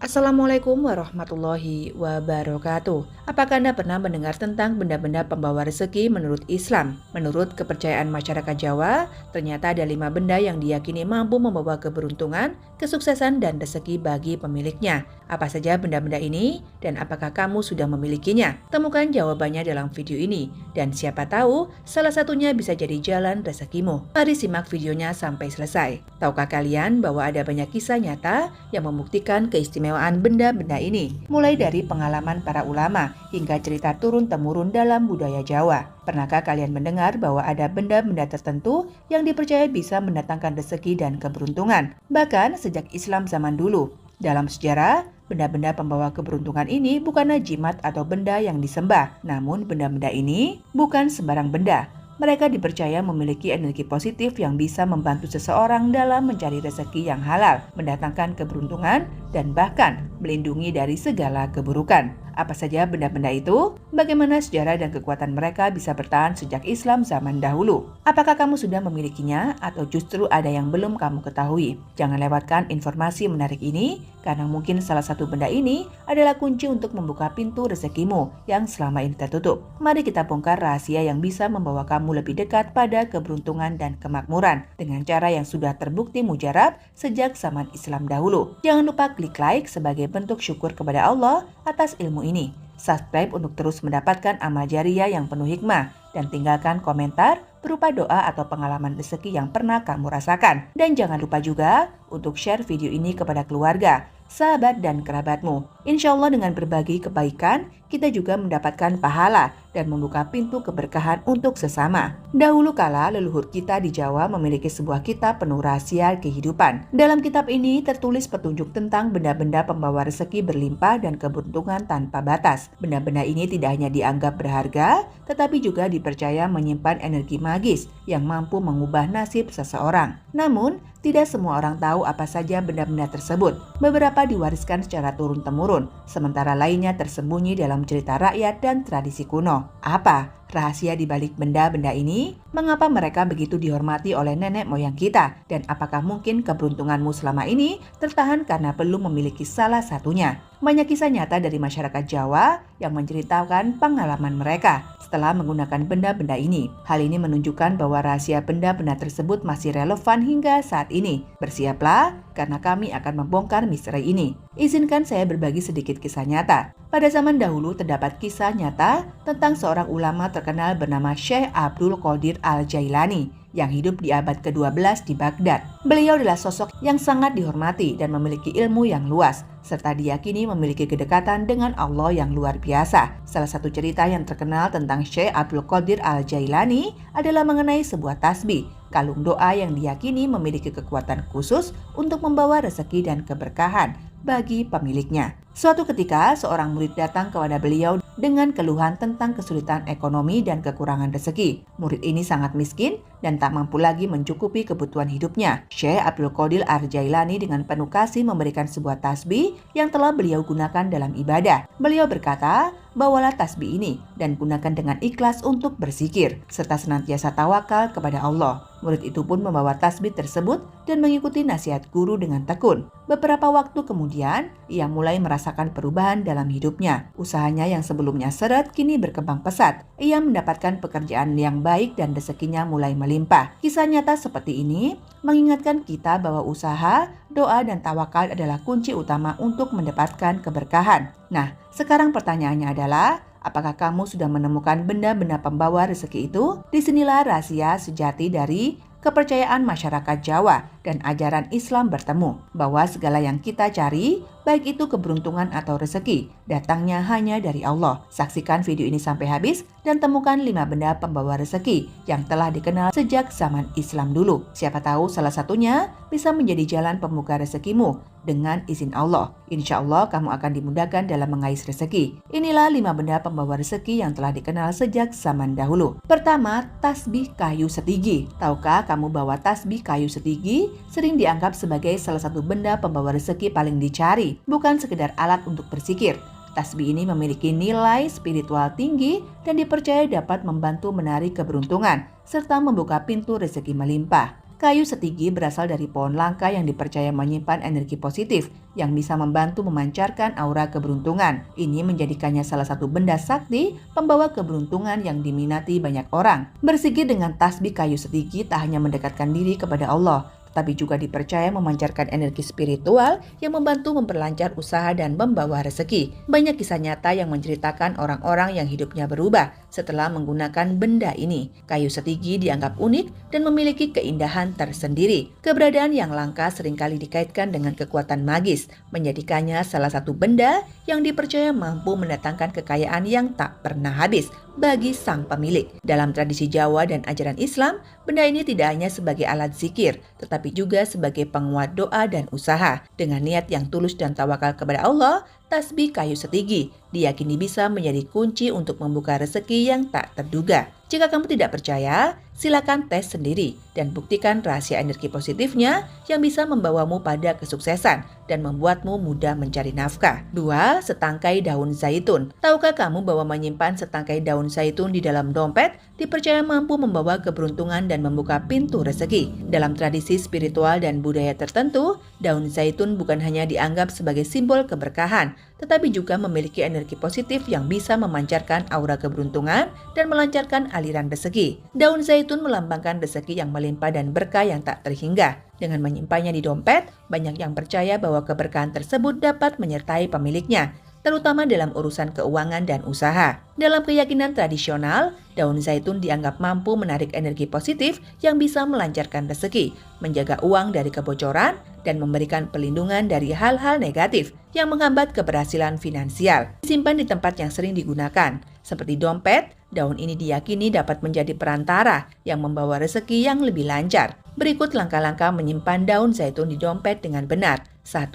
Assalamualaikum warahmatullahi wabarakatuh. Apakah Anda pernah mendengar tentang benda-benda pembawa rezeki menurut Islam? Menurut kepercayaan masyarakat Jawa, ternyata ada 5 benda yang diyakini mampu membawa keberuntungan, kesuksesan, dan rezeki bagi pemiliknya. Apa saja benda-benda ini dan apakah kamu sudah memilikinya? Temukan jawabannya dalam video ini. Dan siapa tahu, salah satunya bisa jadi jalan rezekimu. Mari simak videonya sampai selesai. Tahukah kalian bahwa ada banyak kisah nyata yang membuktikan keistimewaan benda-benda ini? Mulai dari pengalaman para ulama hingga cerita turun-temurun dalam budaya Jawa. Pernahkah kalian mendengar bahwa ada benda-benda tertentu yang dipercaya bisa mendatangkan rezeki dan keberuntungan? Bahkan sejak Islam zaman dulu. Dalam sejarah, benda-benda pembawa keberuntungan ini bukanlah jimat atau benda yang disembah. Namun benda-benda ini bukan sembarang benda. Mereka dipercaya memiliki energi positif yang bisa membantu seseorang dalam mencari rezeki yang halal, mendatangkan keberuntungan, dan bahkan melindungi dari segala keburukan. Apa saja benda-benda itu? Bagaimana sejarah dan kekuatan mereka bisa bertahan sejak Islam zaman dahulu? Apakah kamu sudah memilikinya atau justru ada yang belum kamu ketahui? Jangan lewatkan informasi menarik ini karena mungkin salah satu benda ini adalah kunci untuk membuka pintu rezekimu yang selama ini tertutup. Mari kita bongkar rahasia yang bisa membawa kamu lebih dekat pada keberuntungan dan kemakmuran dengan cara yang sudah terbukti mujarab sejak zaman Islam dahulu. Jangan lupa klik like sebagai bentuk syukur kepada Allah atas ilmu ini. Subscribe untuk terus mendapatkan amal jariah yang penuh hikmah dan tinggalkan komentar berupa doa atau pengalaman rezeki yang pernah kamu rasakan. Dan jangan lupa juga untuk share video ini kepada keluarga, sahabat, dan kerabatmu. Insya Allah dengan berbagi kebaikan, kita juga mendapatkan pahala dan membuka pintu keberkahan untuk sesama. Dahulu kala leluhur kita di Jawa memiliki sebuah kitab penuh rahasia kehidupan. Dalam kitab ini tertulis petunjuk tentang benda-benda pembawa rezeki berlimpah dan keberuntungan tanpa batas. Benda-benda ini tidak hanya dianggap berharga, tetapi juga dipercaya menyimpan energi magis yang mampu mengubah nasib seseorang. Namun, tidak semua orang tahu apa saja benda-benda tersebut. Beberapa diwariskan secara turun-temurun, sementara lainnya tersembunyi dalam cerita rakyat dan tradisi kuno. Apa rahasia di balik benda-benda ini? Mengapa mereka begitu dihormati oleh nenek moyang kita? Dan apakah mungkin keberuntunganmu selama ini tertahan karena belum memiliki salah satunya? Banyak kisah nyata dari masyarakat Jawa yang menceritakan pengalaman mereka setelah menggunakan benda-benda ini. Hal ini menunjukkan bahwa rahasia benda-benda tersebut masih relevan hingga saat ini. Bersiaplah karena kami akan membongkar misteri ini. Izinkan saya berbagi sedikit kisah nyata. Pada zaman dahulu terdapat kisah nyata tentang seorang ulama terkenal bernama Syekh Abdul Qadir Al-Jailani yang hidup di abad ke-12 di Baghdad. Beliau adalah sosok yang sangat dihormati dan memiliki ilmu yang luas, serta diyakini memiliki kedekatan dengan Allah yang luar biasa. Salah satu cerita yang terkenal tentang Syekh Abdul Qadir Al-Jailani adalah mengenai sebuah tasbih, kalung doa yang diyakini memiliki kekuatan khusus untuk membawa rezeki dan keberkahan bagi pemiliknya. Suatu ketika, seorang murid datang kepada beliau dengan keluhan tentang kesulitan ekonomi dan kekurangan rezeki. Murid ini sangat miskin dan tak mampu lagi mencukupi kebutuhan hidupnya. Syekh Abdul Qadir Al-Jailani dengan penuh kasih memberikan sebuah tasbih yang telah beliau gunakan dalam ibadah. Beliau berkata, "Bawalah tasbih ini dan gunakan dengan ikhlas untuk berzikir, serta senantiasa tawakal kepada Allah." Murid itu pun membawa tasbih tersebut dan mengikuti nasihat guru dengan tekun. Beberapa waktu kemudian, ia mulai merasakan perubahan dalam hidupnya. Usahanya yang sebelumnya seret kini berkembang pesat. Ia mendapatkan pekerjaan yang baik dan rezekinya mulai melimpah. Kisah nyata seperti ini mengingatkan kita bahwa usaha, doa, dan tawakal adalah kunci utama untuk mendapatkan keberkahan. Nah, sekarang pertanyaannya adalah, apakah kamu sudah menemukan benda-benda pembawa rezeki itu? Disinilah rahasia sejati dari kepercayaan masyarakat Jawa dan ajaran Islam bertemu, bahwa segala yang kita cari, baik itu keberuntungan atau rezeki, datangnya hanya dari Allah. Saksikan video ini sampai habis dan temukan 5 benda pembawa rezeki yang telah dikenal sejak zaman Islam dulu. Siapa tahu salah satunya bisa menjadi jalan pembuka rezekimu dengan izin Allah. Insya Allah kamu akan dimudahkan dalam mengais rezeki. Inilah 5 benda pembawa rezeki yang telah dikenal sejak zaman dahulu. Pertama, tasbih kayu setigi. Tahukah kamu bahwa tasbih kayu setigi sering dianggap sebagai salah satu benda pembawa rezeki paling dicari, bukan sekedar alat untuk berzikir. Tasbih ini memiliki nilai spiritual tinggi dan dipercaya dapat membantu menarik keberuntungan serta membuka pintu rezeki melimpah. Kayu setigi berasal dari pohon langka yang dipercaya menyimpan energi positif yang bisa membantu memancarkan aura keberuntungan. Ini menjadikannya salah satu benda sakti pembawa keberuntungan yang diminati banyak orang. Berzikir dengan tasbih kayu setigi tak hanya mendekatkan diri kepada Allah, tapi juga dipercaya memancarkan energi spiritual yang membantu memperlancar usaha dan membawa rezeki. Banyak kisah nyata yang menceritakan orang-orang yang hidupnya berubah setelah menggunakan benda ini. Kayu setigi dianggap unik dan memiliki keindahan tersendiri. Keberadaan yang langka seringkali dikaitkan dengan kekuatan magis, menjadikannya salah satu benda yang dipercaya mampu mendatangkan kekayaan yang tak pernah habis bagi sang pemilik. Dalam tradisi Jawa dan ajaran Islam, benda ini tidak hanya sebagai alat zikir, tetapi juga sebagai penguat doa dan usaha. Dengan niat yang tulus dan tawakal kepada Allah, tasbih kayu setigi diyakini bisa menjadi kunci untuk membuka rezeki yang tak terduga. Jika kamu tidak percaya, silakan tes sendiri dan buktikan rahasia energi positifnya yang bisa membawamu pada kesuksesan dan membuatmu mudah mencari nafkah. 2. Setangkai daun zaitun. Tahukah kamu bahwa menyimpan setangkai daun zaitun di dalam dompet dipercaya mampu membawa keberuntungan dan membuka pintu rezeki? Dalam tradisi spiritual dan budaya tertentu, daun zaitun bukan hanya dianggap sebagai simbol keberkahan, tetapi juga memiliki energi positif yang bisa memancarkan aura keberuntungan dan melancarkan aliran rezeki. Daun zaitun melambangkan rezeki yang melimpah dan berkah yang tak terhingga. Dengan menyimpannya di dompet, banyak yang percaya bahwa keberkahan tersebut dapat menyertai pemiliknya, terutama dalam urusan keuangan dan usaha. Dalam keyakinan tradisional, daun zaitun dianggap mampu menarik energi positif yang bisa melancarkan rezeki, menjaga uang dari kebocoran, dan memberikan pelindungan dari hal-hal negatif yang menghambat keberhasilan finansial. Disimpan di tempat yang sering digunakan, seperti dompet, daun ini diyakini dapat menjadi perantara yang membawa rezeki yang lebih lancar. Berikut langkah-langkah menyimpan daun zaitun di dompet dengan benar. 1.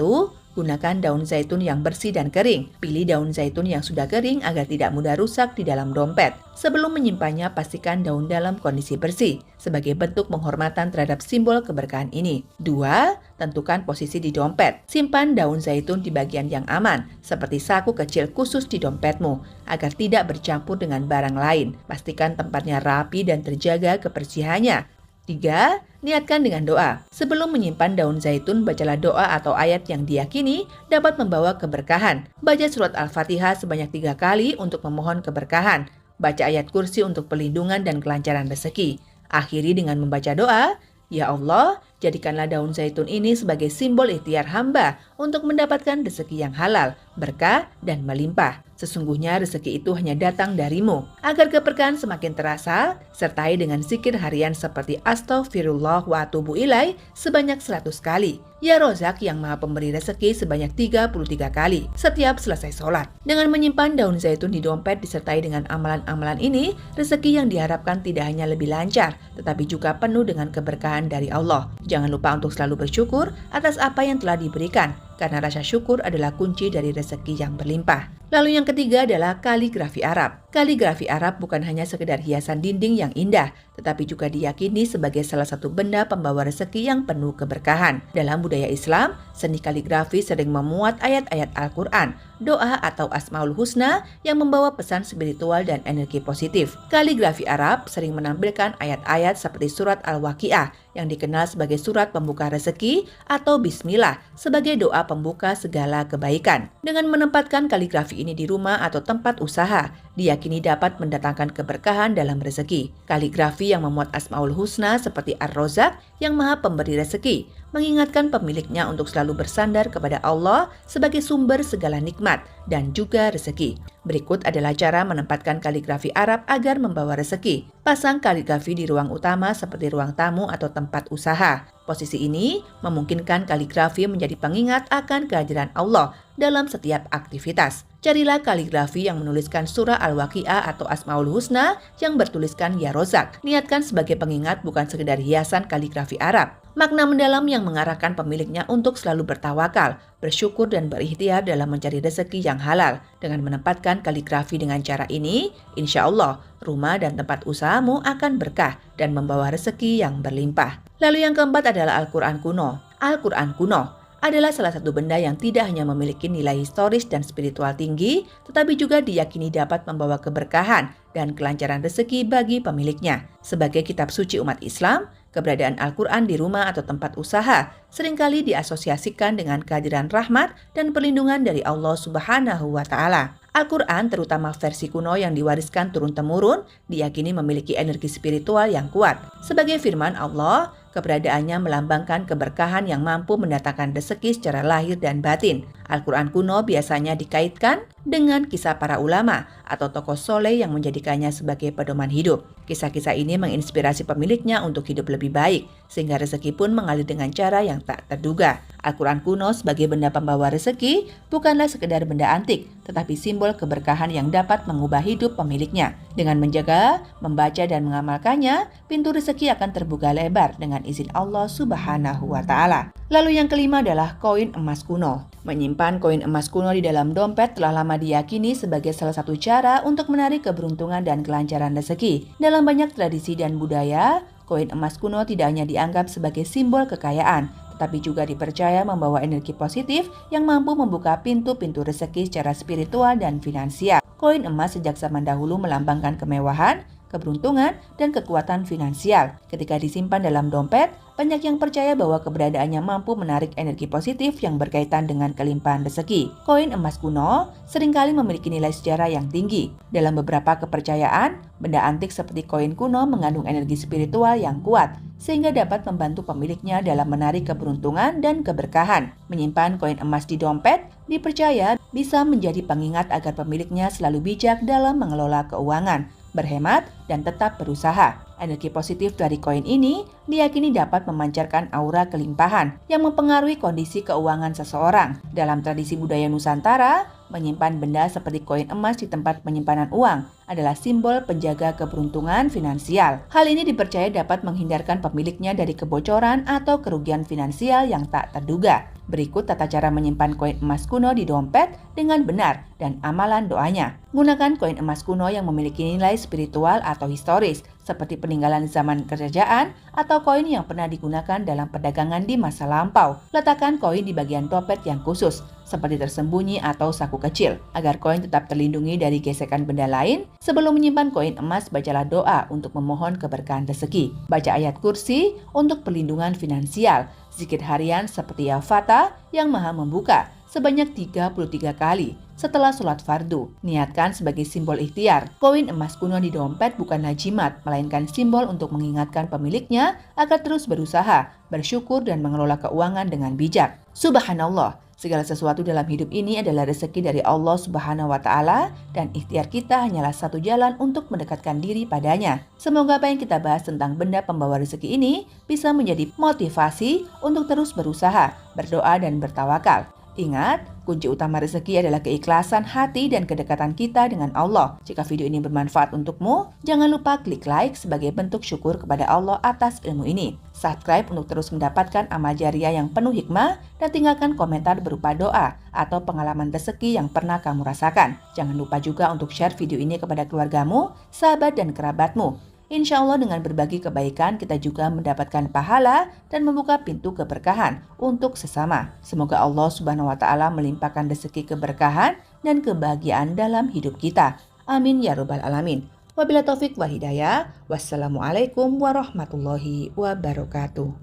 Gunakan daun zaitun yang bersih dan kering. Pilih daun zaitun yang sudah kering agar tidak mudah rusak di dalam dompet. Sebelum menyimpannya, pastikan daun dalam kondisi bersih, sebagai bentuk penghormatan terhadap simbol keberkahan ini. 2. Tentukan posisi di dompet. Simpan daun zaitun di bagian yang aman, seperti saku kecil khusus di dompetmu, agar tidak bercampur dengan barang lain. Pastikan tempatnya rapi dan terjaga kebersihannya. 3. Niatkan dengan doa. Sebelum menyimpan daun zaitun, bacalah doa atau ayat yang diyakini dapat membawa keberkahan. Baca surat Al-Fatihah sebanyak 3 kali untuk memohon keberkahan. Baca ayat kursi untuk perlindungan dan kelancaran rezeki. Akhiri dengan membaca doa, "Ya Allah, jadikanlah daun zaitun ini sebagai simbol ikhtiar hamba untuk mendapatkan rezeki yang halal, berkah, dan melimpah. Sesungguhnya rezeki itu hanya datang darimu." Agar keberkahan semakin terasa, sertai dengan zikir harian seperti Astaghfirullah wa atubu ilai sebanyak 100 kali. Ya Rozak yang maha pemberi rezeki sebanyak 33 kali setiap selesai sholat. Dengan menyimpan daun zaitun di dompet disertai dengan amalan-amalan ini, rezeki yang diharapkan tidak hanya lebih lancar, tetapi juga penuh dengan keberkahan dari Allah. Jangan lupa untuk selalu bersyukur atas apa yang telah diberikan, karena rasa syukur adalah kunci dari rezeki yang berlimpah. Lalu yang ketiga adalah kaligrafi Arab. Kaligrafi Arab bukan hanya sekedar hiasan dinding yang indah, tetapi juga diyakini sebagai salah satu benda pembawa rezeki yang penuh keberkahan. Dalam budaya Islam, seni kaligrafi sering memuat ayat-ayat Al-Quran, doa atau Asmaul Husna yang membawa pesan spiritual dan energi positif. Kaligrafi Arab sering menampilkan ayat-ayat seperti surat Al-Waqiah yang dikenal sebagai surat pembuka rezeki atau Bismillah sebagai doa pembuka segala kebaikan. Dengan menempatkan kaligrafi ini di rumah atau tempat usaha, diyakini dapat mendatangkan keberkahan dalam rezeki. Kaligrafi yang memuat Asmaul Husna seperti Ar-Rozak yang maha pemberi rezeki, mengingatkan pemiliknya untuk selalu bersandar kepada Allah sebagai sumber segala nikmat dan juga rezeki. Berikut adalah cara menempatkan kaligrafi Arab agar membawa rezeki. Pasang kaligrafi di ruang utama seperti ruang tamu atau tempat usaha. Posisi ini memungkinkan kaligrafi menjadi pengingat akan kehadiran Allah dalam setiap aktivitas. Carilah kaligrafi yang menuliskan surah Al-Waqiah atau Asmaul Husna yang bertuliskan Ya Rozak. Niatkan sebagai pengingat, bukan sekedar hiasan kaligrafi Arab. Makna mendalam yang mengarahkan pemiliknya untuk selalu bertawakal, bersyukur dan berikhtiar dalam mencari rezeki yang halal. Dengan menempatkan kaligrafi dengan cara ini, insya Allah rumah dan tempat usahamu akan berkah dan membawa rezeki yang berlimpah. Lalu yang keempat adalah Al-Quran kuno. Al-Quran kuno adalah salah satu benda yang tidak hanya memiliki nilai historis dan spiritual tinggi, tetapi juga diyakini dapat membawa keberkahan dan kelancaran rezeki bagi pemiliknya. Sebagai kitab suci umat Islam, Keberadaan Al-Quran di rumah atau tempat usaha seringkali diasosiasikan dengan kehadiran rahmat dan perlindungan dari Allah Subhanahu wa Ta'ala. Al-Quran, terutama versi kuno yang diwariskan turun-temurun, diyakini memiliki energi spiritual yang kuat. Sebagai firman Allah, keberadaannya melambangkan keberkahan yang mampu mendatangkan rezeki secara lahir dan batin. Al-Quran kuno biasanya dikaitkan dengan kisah para ulama atau tokoh soleh yang menjadikannya sebagai pedoman hidup. Kisah-kisah ini menginspirasi pemiliknya untuk hidup lebih baik, sehingga rezeki pun mengalir dengan cara yang tak terduga. Al-Quran kuno sebagai benda pembawa rezeki bukanlah sekedar benda antik, tetapi simbol keberkahan yang dapat mengubah hidup pemiliknya. Dengan menjaga, membaca, dan mengamalkannya, pintu rezeki akan terbuka lebar dengan izin Allah Subhanahu wa Ta'ala. Lalu yang kelima adalah koin emas kuno. Menyimpan koin emas kuno di dalam dompet telah lama diyakini sebagai salah satu cara untuk menarik keberuntungan dan kelancaran rezeki. Dalam banyak tradisi dan budaya, koin emas kuno tidak hanya dianggap sebagai simbol kekayaan, tetapi juga dipercaya membawa energi positif yang mampu membuka pintu-pintu rezeki secara spiritual dan finansial. Koin emas sejak zaman dahulu melambangkan kemewahan, keberuntungan, dan kekuatan finansial. Ketika disimpan dalam dompet, banyak yang percaya bahwa keberadaannya mampu menarik energi positif yang berkaitan dengan kelimpahan rezeki. Koin emas kuno seringkali memiliki nilai sejarah yang tinggi. Dalam beberapa kepercayaan, benda antik seperti koin kuno mengandung energi spiritual yang kuat, sehingga dapat membantu pemiliknya dalam menarik keberuntungan dan keberkahan. Menyimpan koin emas di dompet dipercaya bisa menjadi pengingat agar pemiliknya selalu bijak dalam mengelola keuangan, berhemat, dan tetap berusaha. Energi positif dari koin ini diyakini dapat memancarkan aura kelimpahan yang mempengaruhi kondisi keuangan seseorang. Dalam tradisi budaya Nusantara, menyimpan benda seperti koin emas di tempat penyimpanan uang adalah simbol penjaga keberuntungan finansial. Hal ini dipercaya dapat menghindarkan pemiliknya dari kebocoran atau kerugian finansial yang tak terduga. Berikut tata cara menyimpan koin emas kuno di dompet dengan benar dan amalan doanya. Gunakan koin emas kuno yang memiliki nilai spiritual atau historis, seperti peninggalan zaman kerajaan atau koin yang pernah digunakan dalam perdagangan di masa lampau. Letakkan koin di bagian dompet yang khusus, seperti tersembunyi atau saku kecil, agar koin tetap terlindungi dari gesekan benda lain. Sebelum menyimpan koin emas, bacalah doa untuk memohon keberkahan rezeki. Baca ayat kursi untuk perlindungan finansial. Zikir harian seperti Ya Fatah yang Maha Membuka sebanyak 33 kali setelah sholat fardu. Niatkan sebagai simbol ikhtiar. Koin emas kuno di dompet bukanlah jimat, melainkan simbol untuk mengingatkan pemiliknya agar terus berusaha, bersyukur, dan mengelola keuangan dengan bijak. Subhanallah, segala sesuatu dalam hidup ini adalah rezeki dari Allah Subhanahu wa Ta'ala, dan ikhtiar kita hanyalah satu jalan untuk mendekatkan diri padanya. Semoga apa yang kita bahas tentang benda pembawa rezeki ini bisa menjadi motivasi untuk terus berusaha, berdoa, dan bertawakal. Ingat, kunci utama rezeki adalah keikhlasan hati dan kedekatan kita dengan Allah. Jika video ini bermanfaat untukmu, jangan lupa klik like sebagai bentuk syukur kepada Allah atas ilmu ini. Subscribe untuk terus mendapatkan amal jariah yang penuh hikmah, dan tinggalkan komentar berupa doa atau pengalaman rezeki yang pernah kamu rasakan. Jangan lupa juga untuk share video ini kepada keluargamu, sahabat, dan kerabatmu. Insya Allah dengan berbagi kebaikan kita juga mendapatkan pahala dan membuka pintu keberkahan untuk sesama. Semoga Allah Subhanahu wa Ta'ala melimpahkan rezeki keberkahan dan kebahagiaan dalam hidup kita. Amin ya Rabbal Alamin. Wabillahi taufik wal hidayah. Wassalamualaikum warahmatullahi wabarakatuh.